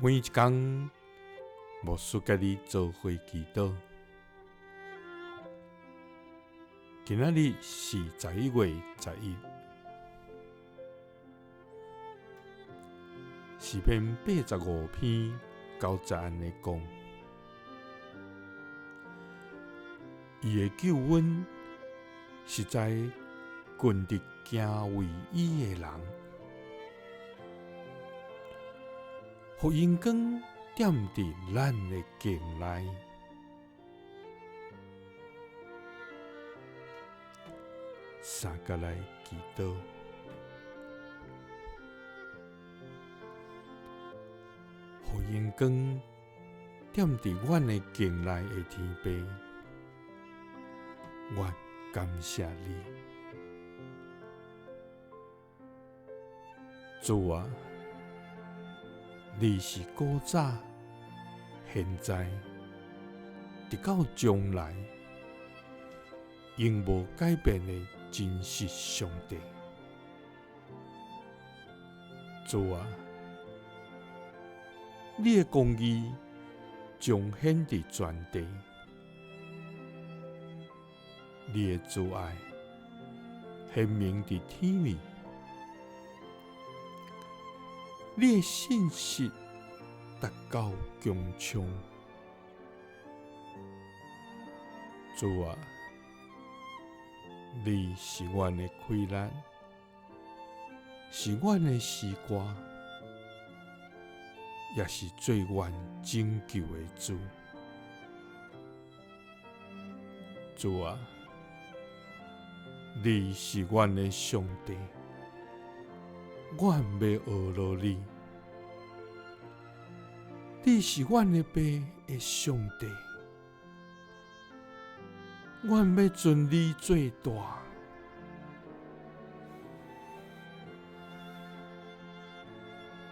每一天，牧师甲你做伙祈祷。今仔日是11月11，诗篇85篇90安尼讲：伊的救恩是在群直行为伊的人，互阳光点伫咱的境内。三个来祈祷，互阳光点伫阮的境内的天父，我感谢你，主啊！你是古早、现在，直到将来，永无改变的真实上帝。主啊！你的公义彰显伫全地，你的慈爱显明伫天里。你的信实达到强强，主啊！你是阮的开难，是阮的诗歌，也是最愿拯救的主。主啊！你是阮的上帝。阮要学落你，你是阮的爸的上帝，阮要尊你最大。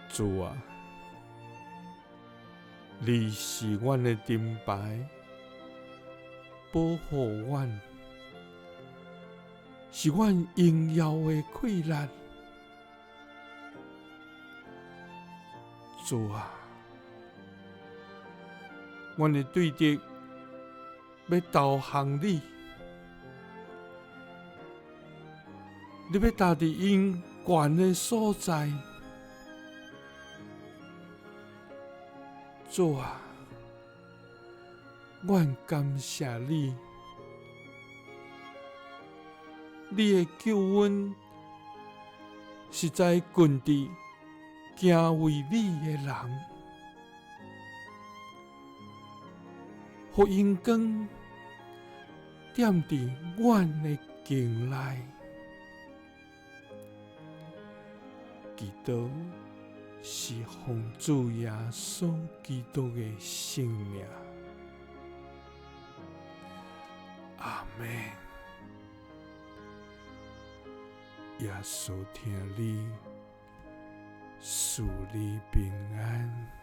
主啊，你是阮的盾牌，保护阮，是阮荣耀的溃烂。主啊，阮的对敌要投降你，你要踏伫因悬的所在。主啊，阮感谢你，你的救恩是在群直行为你的人，互阳光点伫阮的境内。祈祷是奉主耶稣基督的圣名，阿们。耶稣听你，赐你平安。